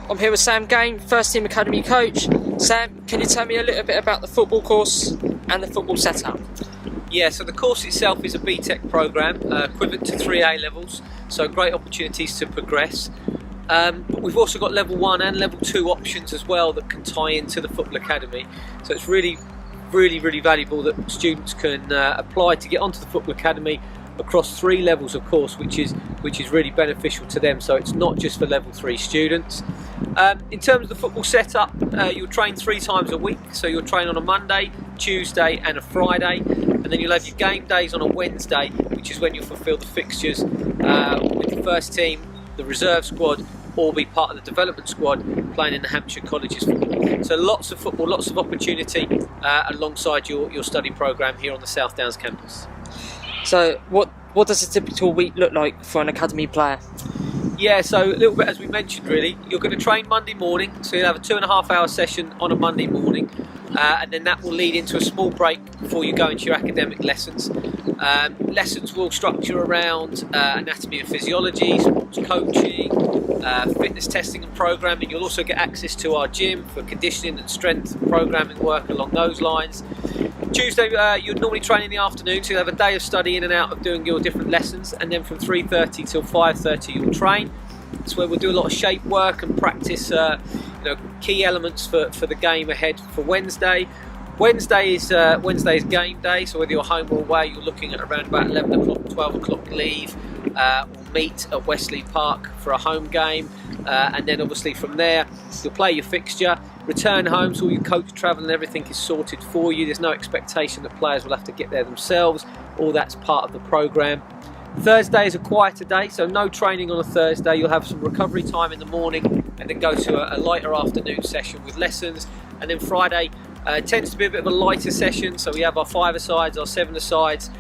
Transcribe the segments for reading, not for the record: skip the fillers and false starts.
I'm here with Sam Gain, first team academy coach. Sam, can you tell me a little bit about the football course and the football setup? Yeah, so the course itself is a BTEC programme, equivalent to 3 A levels, so great opportunities to progress. But we've also got level 1 and level 2 options as well that can tie into the football academy. So it's really valuable that students can apply to get onto the football academy across 3 levels of course, which is really beneficial to them. So it's not just for level 3 students. In terms of the football setup, you'll train 3 times a week. So you'll train on a Monday, Tuesday and a Friday, and then you'll have your game days on a Wednesday, which is when you'll fulfil the fixtures with the first team, the reserve squad, or be part of the development squad playing in the Hampshire Colleges football. So lots of football, lots of opportunity alongside your study programme here on the South Downs campus. So what does a typical week look like for an academy player? Yeah, so a little bit as we mentioned really, you're going to train Monday morning, so you'll have a 2.5-hour session on a Monday morning, and then that will lead into a small break before you go into your academic lessons. Lessons will structure around anatomy and physiology, sports coaching, fitness testing and programming. You'll also get access to our gym for conditioning and strength programming work along those lines. Tuesday you'd normally train in the afternoon, so you'll have a day of study in and out of doing your different lessons, and then from 3:30 till 5:30 you'll train. That's where we'll do a lot of shape work and practice key elements for the game ahead for Wednesday. Wednesday is game day, so whether you're home or away, you're looking at around about 11 o'clock, 12 o'clock leave, or meet at Wesley Park for a home game, and then obviously from there you'll play your fixture, return home, so all your coach travel and everything is sorted for you. There's no expectation that players will have to get there themselves. All that's part of the programme. Thursday is a quieter day, so no training on a Thursday. You'll have some recovery time in the morning and then go to a lighter afternoon session with lessons. And then Friday tends to be a bit of a lighter session, so we have our 5-a-sides, our 7-a-sides,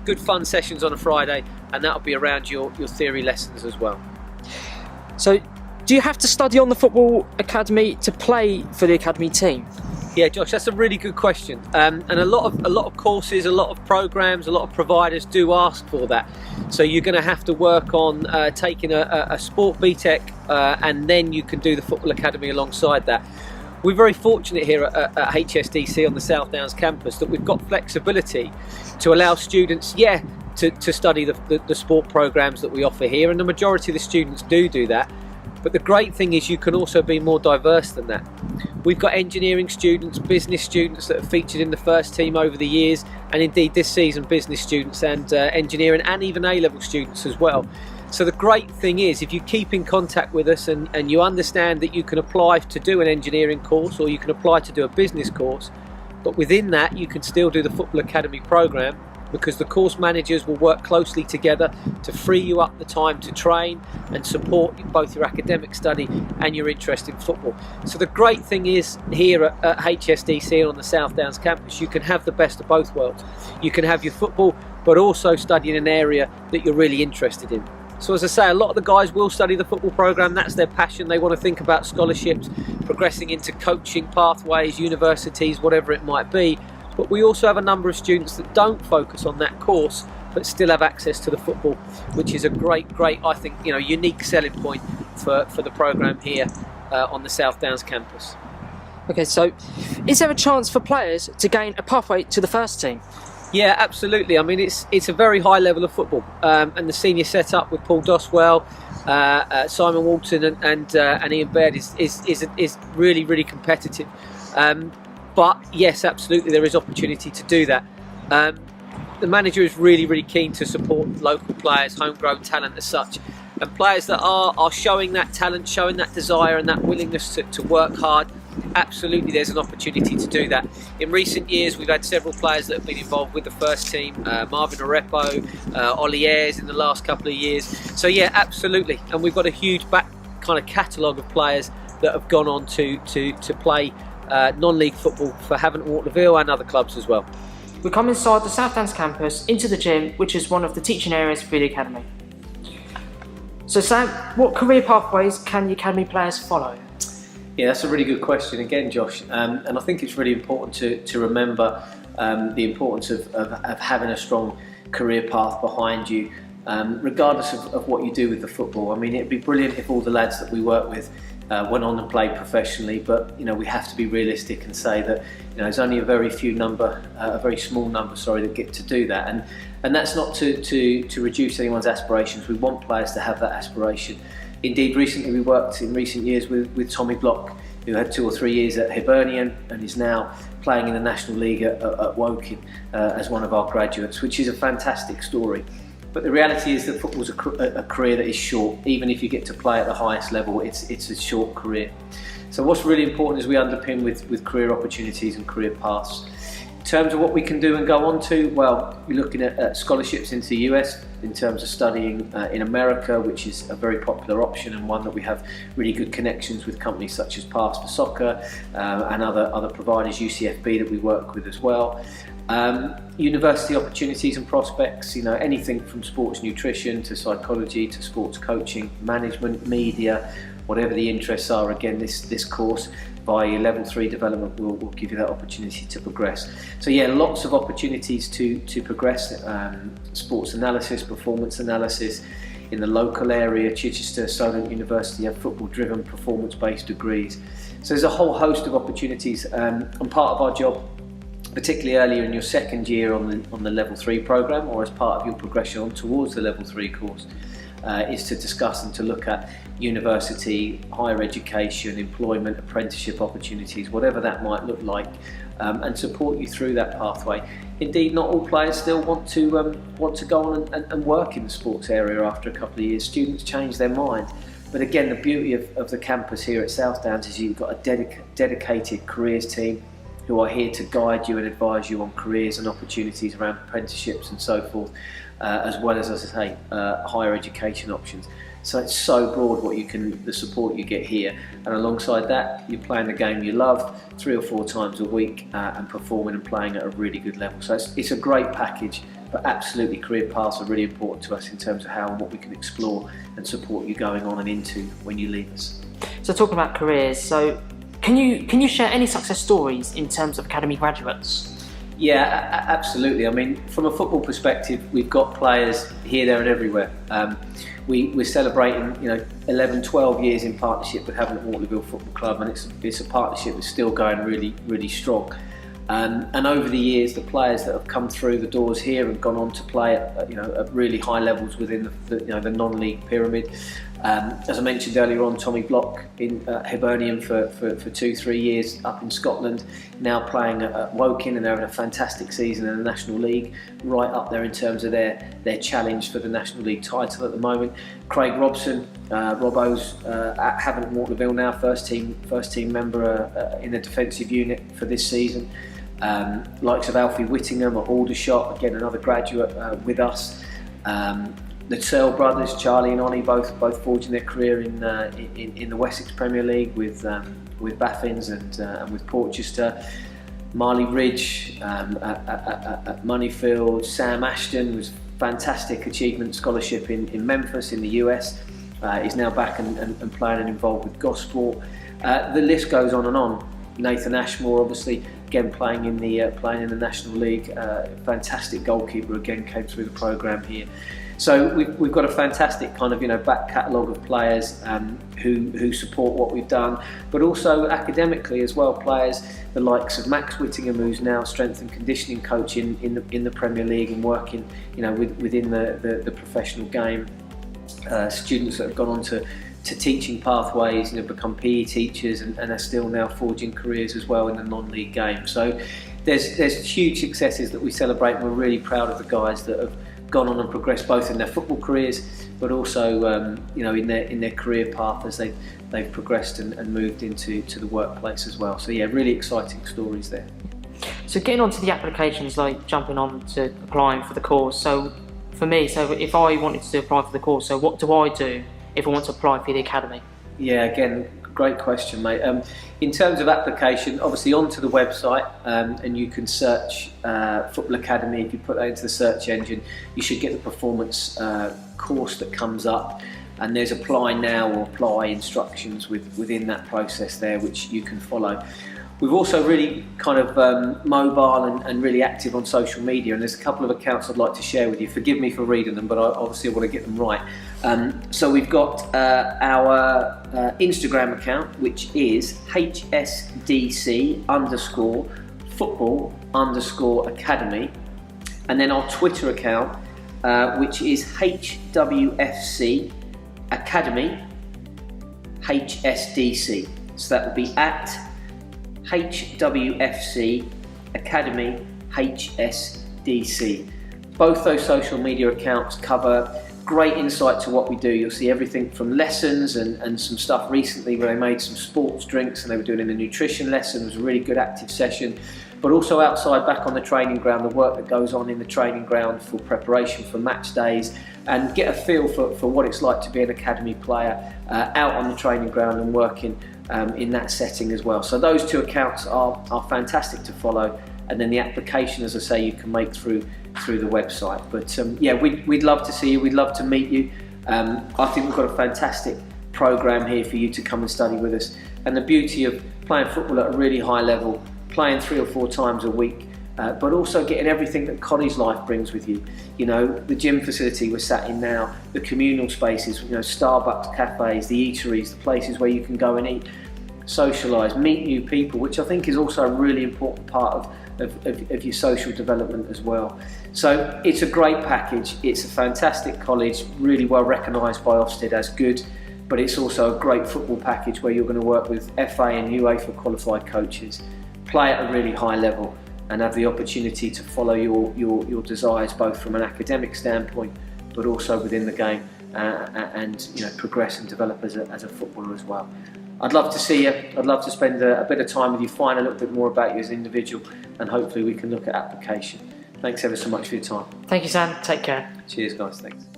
good fun sessions on a Friday, and that'll be around your theory lessons as well. So do you have to study on the football academy to play for the academy team? Yeah, Josh, that's a really good question, and a lot of courses, a lot of programs, a lot of providers do ask for that. So you're going to have to work on taking a sport BTEC, and then you can do the football academy alongside that. We're very fortunate here at HSDC on the South Downs campus that we've got flexibility to allow students, to study the sport programs that we offer here, and the majority of the students do that. But the great thing is you can also be more diverse than that. We've got engineering students, business students that have featured in the first team over the years, and indeed this season business students and engineering, and even A-level students as well. So the great thing is if you keep in contact with us and you understand that you can apply to do an engineering course or you can apply to do a business course, but within that you can still do the Football Academy programme, because the course managers will work closely together to free you up the time to train and support both your academic study and your interest in football. So the great thing is here at HSDC on the South Downs campus, you can have the best of both worlds. You can have your football but also study in an area that you're really interested in. So as I say, a lot of the guys will study the football programme, that's their passion. They want to think about scholarships, progressing into coaching pathways, universities, whatever it might be. But we also have a number of students that don't focus on that course but still have access to the football, which is a great, I think, unique selling point for the programme here on the South Downs campus. Okay, so is there a chance for players to gain a pathway to the first team? Yeah, absolutely. I mean, it's a very high level of football, and the senior setup with Paul Doswell, Simon Walton, and Ian Baird is really competitive. But yes, absolutely, there is opportunity to do that. The manager is really keen to support local players, homegrown talent as such, and players that are showing that talent, showing that desire and that willingness to work hard. Absolutely, there's an opportunity to do that. In recent years, we've had several players that have been involved with the first team, Marvin Arepo, Ollie Ayres in the last couple of years. So yeah, absolutely, and we've got a huge back kind of catalogue of players that have gone on to play non-league football for Havant Waterlooville and other clubs as well. We come inside the South Downs campus into the gym, which is one of the teaching areas for the academy. So Sam, what career pathways can the academy players follow? Yeah, that's a really good question again, Josh, and I think it's really important to remember the importance of having a strong career path behind you, regardless of what you do with the football. I mean, it'd be brilliant if all the lads that we work with went on and played professionally, but we have to be realistic and say that there's only a very small number, that get to do that, and that's not to reduce anyone's aspirations. We want players to have that aspiration. Indeed, recently we worked in recent years with Tommy Block, who had 2 or 3 years at Hibernian and is now playing in the National League at Woking as one of our graduates, which is a fantastic story. But the reality is that football's a career that is short. Even if you get to play at the highest level, it's a short career. So what's really important is we underpin with career opportunities and career paths. In terms of what we can do and go on to, well, we're looking at scholarships into the US in terms of studying in America, which is a very popular option and one that we have really good connections with companies such as Pass for Soccer and other providers, UCFB, that we work with as well. University opportunities and prospects, anything from sports nutrition to psychology to sports coaching, management, media, whatever the interests are. Again, this course via Level 3 development will give you that opportunity to progress. So yeah, lots of opportunities to progress. Sports analysis, performance analysis. In the local area, Chichester, Solent University have football-driven, performance-based degrees. So there's a whole host of opportunities, and part of our job, particularly earlier in your second year on the Level 3 programme, or as part of your progression on towards the Level 3 course, is to discuss and to look at university, higher education, employment, apprenticeship opportunities, whatever that might look like, and support you through that pathway. Indeed, not all players still want to go on and work in the sports area after a couple of years. Students change their mind. But again, the beauty of the campus here at South Downs is you've got a dedicated careers team who are here to guide you and advise you on careers and opportunities around apprenticeships and so forth, as well as I say, higher education options. So it's so broad the support you get here, and alongside that, you're playing the game you love 3 or 4 times a week and performing and playing at a really good level. So it's a great package, but absolutely career paths are really important to us in terms of how and what we can explore and support you going on and into when you leave us. So talking about careers, so can you share any success stories in terms of academy graduates? Yeah, absolutely. I mean, from a football perspective, we've got players here, there and everywhere. We're celebrating 11, 12 years in partnership with Havant Waterlooville Football Club, and it's a partnership that's still going really, really strong. And over the years, the players that have come through the doors here and gone on to play at really high levels within the non-league pyramid. As I mentioned earlier on, Tommy Block in Hibernian for 2-3 years up in Scotland, now playing at Woking, and they're having a fantastic season in the National League, right up there in terms of their challenge for the National League title at the moment. Craig Robson, Robbo's at Havant Waterlooville now, first team member in the defensive unit for this season. Likes of Alfie Whittingham at Aldershot, again another graduate with us. The Searle brothers, Charlie and Ollie, both forging their career in the Wessex Premier League with Baffins and with Portchester. Marley Ridge at Moneyfield. Sam Ashton was fantastic achievement scholarship in Memphis in the US. He's now back and playing and involved with Gosport. The list goes on and on. Nathan Ashmore, obviously, again playing in the National League. Fantastic goalkeeper, again came through the programme here. So we've got a fantastic kind of back catalogue of players who support what we've done, but also academically as well. Players the likes of Max Whittingham, who's now strength and conditioning coach in the Premier League and working within the professional game. Students that have gone on to teaching pathways, become PE teachers and are still now forging careers as well in the non-league game. So there's huge successes that we celebrate, and we're really proud of the guys that have gone on and progressed both in their football careers, but also in their career path as they've progressed and moved into the workplace as well. So yeah, really exciting stories there. So getting on to the applications, like jumping on to applying for the course. So for me, if I wanted to apply for the course, so what do I do if I want to apply for the academy? Yeah, again, great question, mate. In terms of application, obviously onto the website, and you can search Football Academy. If you put that into the search engine, you should get the performance course that comes up, and there's apply now or apply instructions within that process there, which you can follow. We've also really kind of mobile and really active on social media, and there's a couple of accounts I'd like to share with you. Forgive me for reading them, but I obviously want to get them right. So we've got our Instagram account, which is HSDC_football_academy, and then our Twitter account, which is HWFC Academy HSDC. So that would be at HWFC Academy HSDC. Both those social media accounts cover great insight to what we do. You'll see everything from lessons and some stuff recently where they made some sports drinks and they were doing a nutrition lesson. It was a really good active session. But also outside, back on the training ground, the work that goes on in the training ground for preparation for match days, and get a feel for what it's like to be an academy player out on the training ground and working in that setting as well. So those two accounts are fantastic to follow, and then the application, as I say, you can make through the website. But yeah, we'd love to see you, we'd love to meet you. I think we've got a fantastic programme here for you to come and study with us, and the beauty of playing football at a really high level, playing 3 or 4 times a week, but also getting everything that college life brings with you. You know, the gym facility we're sat in now, the communal spaces, you know, Starbucks, cafes, the eateries, the places where you can go and eat, socialise, meet new people, which I think is also a really important part of your social development as well. So it's a great package, it's a fantastic college, really well recognised by Ofsted as good, but it's also a great football package where you're going to work with FA and UEFA qualified coaches, play at a really high level, and have the opportunity to follow your desires both from an academic standpoint but also within the game, and you know, progress and develop as a footballer as well. I'd love to see you. I'd love to spend a bit of time with you, find a little bit more about you as an individual, and hopefully we can look at application. Thanks ever so much for your time. Thank you, Sam. Take care. Cheers, guys. Thanks.